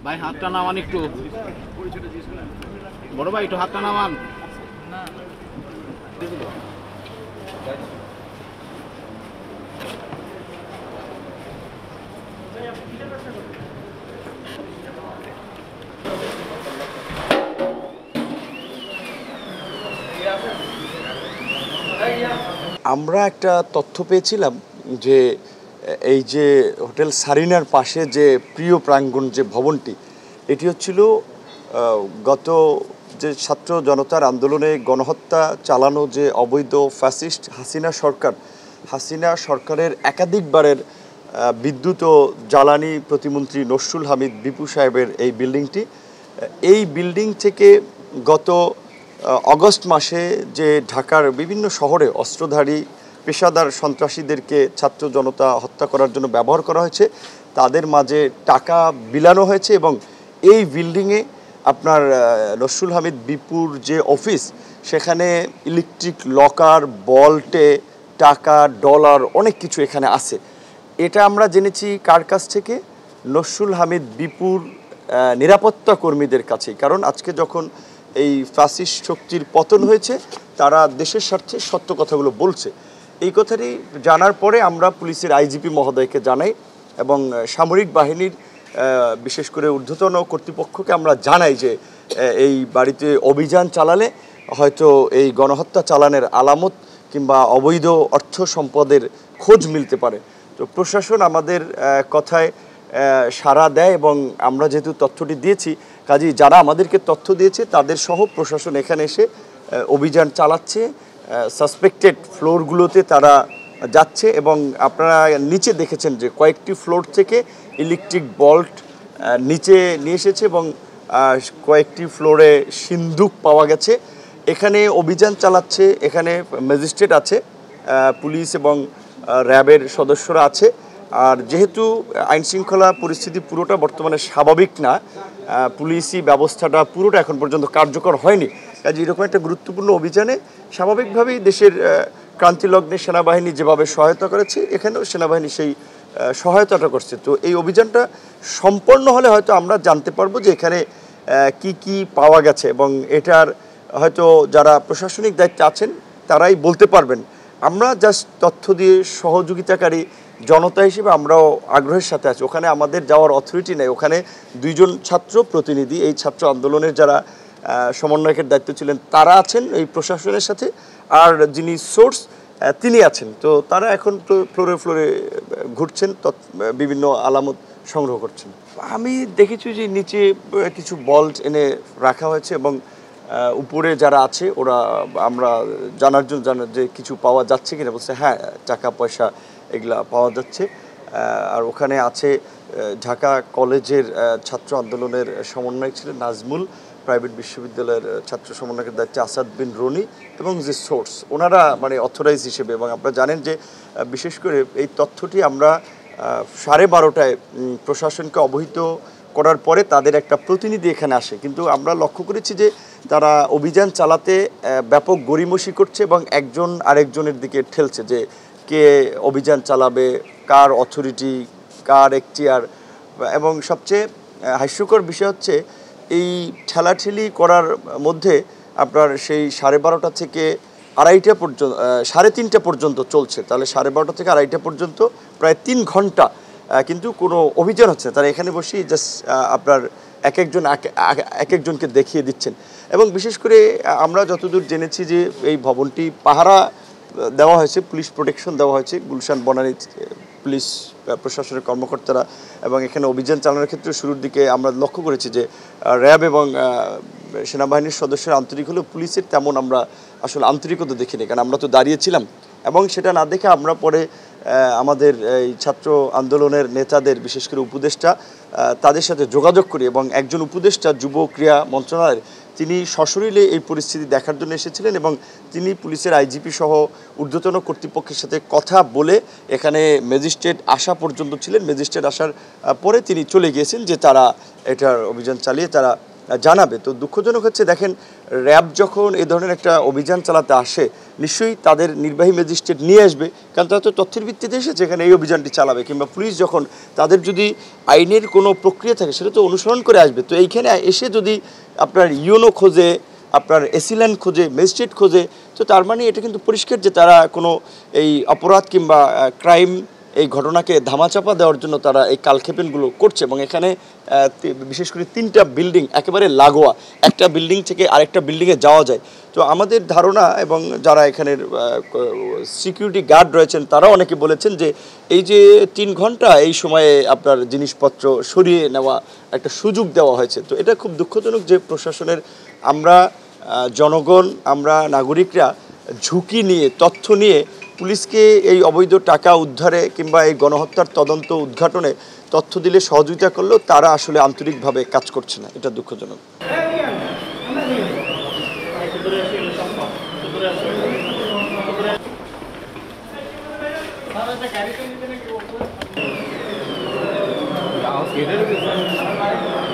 ভাই হাতটা নামান একটু, বড় ভাই একটু হাতটা নামান। আমরা একটা তথ্য পেয়েছিলাম যে এই যে হোটেল সারিনার পাশে যে প্রিয় প্রাঙ্গণ যে ভবনটি, এটি হচ্ছিল গত যে ছাত্র জনতার আন্দোলনে গণহত্যা চালানো যে অবৈধ ফ্যাসিস্ট হাসিনা সরকারের একাধিকবারের বিদ্যুৎ ও জ্বালানি প্রতিমন্ত্রী নসরুল হামিদ বিপু সাহেবের এই বিল্ডিংটি। এই বিল্ডিং থেকে গত অগস্ট মাসে যে ঢাকার বিভিন্ন শহরে অস্ত্রধারী পেশাদার সন্ত্রাসীদেরকে ছাত্র জনতা হত্যা করার জন্য ব্যবহার করা হয়েছে, তাদের মাঝে টাকা বিলানো হয়েছে এবং এই বিল্ডিংয়ে আপনার নসরুল হামিদ বিপুর যে অফিস, সেখানে ইলেকট্রিক লকার, বল্টে টাকা, ডলার অনেক কিছু এখানে আছে। এটা আমরা জেনেছি কার কাছ থেকে? নসরুল হামিদ বিপুর নিরাপত্তা কর্মীদের কাছে। কারণ আজকে যখন এই ফ্যাসিস্ট শক্তির পতন হয়েছে, তারা দেশের স্বার্থে সত্য কথাগুলো বলছে। এই কথাটি জানার পরে আমরা পুলিশের আইজিপি মহোদয়কে জানাই এবং সামরিক বাহিনীর বিশেষ করে ঊর্ধ্বতন কর্তৃপক্ষকে আমরা জানাই যে এই বাড়িতে অভিযান চালালে হয়তো এই গণহত্যা চালানের আলামত কিংবা অবৈধ অর্থ সম্পদের খোঁজ মিলতে পারে। তো প্রশাসন আমাদের কথায় সাড়া দেয় এবং আমরা যেহেতু তথ্যটি দিয়েছি, কাজেই যারা আমাদেরকে তথ্য দিয়েছে তাদের সহ প্রশাসন এখানে এসে অভিযান চালাচ্ছে। সাসপেক্টেড ফ্লোরগুলোতে তারা যাচ্ছে এবং আপনারা নিচে দেখেছেন যে কয়েকটি ফ্লোর থেকে ইলেকট্রিক বল্ট নিচে নিয়ে এসেছে এবং কয়েকটি ফ্লোরে সিন্দুক পাওয়া গেছে। এখানে অভিযান চালাচ্ছে, এখানে ম্যাজিস্ট্রেট আছে, পুলিশ এবং র্যাবের সদস্যরা আছে। আর যেহেতু আইনশৃঙ্খলা পরিস্থিতি পুরোটা বর্তমানে স্বাভাবিক না, পুলিশি ব্যবস্থাটা পুরোটা এখন পর্যন্ত কার্যকর হয়নি, কাজে এরকম একটা গুরুত্বপূর্ণ অভিযানে স্বাভাবিকভাবেই দেশের ক্রান্তিলগ্নে সেনাবাহিনী যেভাবে সহায়তা করেছে, এখানেও সেনাবাহিনী সেই সহায়তাটা করছে। তো এই অভিযানটা সম্পন্ন হলে হয়তো আমরা জানতে পারবো যে এখানে কি কি পাওয়া গেছে এবং এটার হয়তো যারা প্রশাসনিক দায়িত্বে আছেন তারাই বলতে পারবেন। আমরা জাস্ট তথ্য দিয়ে সহযোগিতাকারী জনতা হিসেবে আমরাও আগ্রহের সাথে আছি। ওখানে আমাদের যাওয়ার অথরিটি নেই, ওখানে দুইজন ছাত্র প্রতিনিধি, এই ছাত্র আন্দোলনের যারা সমন্বয়কের দায়িত্ব ছিলেন তারা আছেন এই প্রশাসনের সাথে, আর যিনি সোর্স তিনি আছেন। তো তারা এখন ফ্লোরে ফ্লোরে ঘুরছেন, বিভিন্ন আলামত সংগ্রহ করছেন। আমি দেখেছি যে নিচে কিছু বল্ট এনে রাখা হয়েছে এবং উপরে যারা আছে ওরা আমরা জানার জন্য যে কিছু পাওয়া যাচ্ছে কিনা, বলছে হ্যাঁ টাকা পয়সা এগুলা পাওয়া যাচ্ছে। আর ওখানে আছে ঢাকা কলেজের ছাত্র আন্দোলনের সমন্বয়ক ছিলেন নাজমুল, প্রাইভেট বিশ্ববিদ্যালয়ের ছাত্র সমন্বয়কের দায়িত্বে আসাদ বিন রনি এবং যে সোর্স ওনারা মানে অথরাইজ হিসেবে। এবং আপনারা জানেন যে বিশেষ করে এই তথ্যটি আমরা 12:30টায় প্রশাসনকে অবহিত করার পরে তাদের একটা প্রতিনিধি এখানে আসে, কিন্তু আমরা লক্ষ্য করেছি যে তারা অভিযান চালাতে ব্যাপক গড়িমসি করছে এবং একজন আরেকজনের দিকে ঠেলছে যে কে অভিযান চালাবে, কার অথরিটি, কার এখতিয়ার। এবং সবচেয়ে হাস্যকর বিষয় হচ্ছে এই ঠেলাঠেলি করার মধ্যে আপনার সেই 12:30 থেকে 2:30 পর্যন্ত 3:30 পর্যন্ত চলছে। তাহলে 12:30 থেকে 2:30 পর্যন্ত প্রায় 3 ঘন্টা কিন্তু কোনো অভিযান হচ্ছে না। তারা এখানে বসেই জাস্ট আপনার এক একজনকে দেখিয়ে দিচ্ছেন। এবং বিশেষ করে আমরা যতদূর জেনেছি যে এই ভবনটি পাহারা দেওয়া হয়েছে, পুলিশ প্রোটেকশন দেওয়া হয়েছে, গুলশান বনানী পুলিশ প্রশাসনের কর্মকর্তারা। এবং এখানে অভিযান চালানোর ক্ষেত্রে শুরুর দিকে আমরা লক্ষ্য করেছি যে র্যাব এবং সেনাবাহিনীর সদস্যরা আন্তরিক হলেও পুলিশের তেমন আমরা আসলে আন্তরিকতা দেখিনি, কারণ আমরা তো দাঁড়িয়েছিলাম। এবং সেটা না দেখে আমরা পরে আমাদের এই ছাত্র আন্দোলনের নেতাদের, বিশেষ করে উপদেষ্টা, তাদের সাথে যোগাযোগ করি এবং একজন উপদেষ্টা যুব ক্রীড়া মন্ত্রণালয়ের তিনি সশরীরে এই পরিস্থিতি দেখার জন্য এসেছিলেন এবং তিনি পুলিশের আইজিপি সহ ঊর্ধ্বতন কর্তৃপক্ষের সাথে কথা বলে এখানে ম্যাজিস্ট্রেট আসা পর্যন্ত ছিলেন। ম্যাজিস্ট্রেট আসার পরে তিনি চলে গিয়েছেন যে তারা এটার অভিযান চালিয়ে তারা জানাবে। তো দুঃখজনক হচ্ছে দেখেন, র্যাব যখন এই ধরনের একটা অভিযান চালাতে আসে নিশ্চয়ই তাদের নির্বাহী ম্যাজিস্ট্রেট নিয়ে আসবে, কারণ তারা তো তথ্যের ভিত্তিতে এসেছে এখানে এই অভিযানটি চালাবে, কিংবা পুলিশ যখন তাদের যদি আইনের কোনো প্রক্রিয়া থাকে সেটা তো অনুসরণ করে আসবে। তো এইখানে এসে যদি আপনার ইউনো খোঁজে, আপনার এসিল্যান্ড খোঁজে, ম্যাজিস্ট্রেট খোঁজে, তো তার মানে এটা কিন্তু পরিষ্কার যে তারা কোনো এই অপরাধ কিংবা ক্রাইম এই ঘটনাকে ধামাচাপা দেওয়ার জন্য তারা এই কালক্ষেপণগুলো করছে। এবং এখানে বিশেষ করে 3টা বিল্ডিং একেবারে লাগোয়া, একটা বিল্ডিং থেকে আরেকটা বিল্ডিংয়ে যাওয়া যায়। তো আমাদের ধারণা, এবং যারা এখানের সিকিউরিটি গার্ড রয়েছেন তারাও অনেকে বলেছেন যে এই যে 3 ঘন্টা এই সময়ে আপনার জিনিসপত্র সরিয়ে নেওয়া একটা সুযোগ দেওয়া হয়েছে। তো এটা খুব দুঃখজনক যে প্রশাসনের, আমরা জনগণ, আমরা নাগরিকরা ঝুঁকি নিয়ে, তথ্য নিয়ে পুলিশকে এই অবৈধ টাকা উদ্ধারে কিংবা এই গণহত্যার তদন্ত উদ্ঘাটনে তথ্য দিলে সহযোগিতা করলেও তারা আসলে আন্তরিকভাবে কাজ করছে না। এটা দুঃখজনক। এটা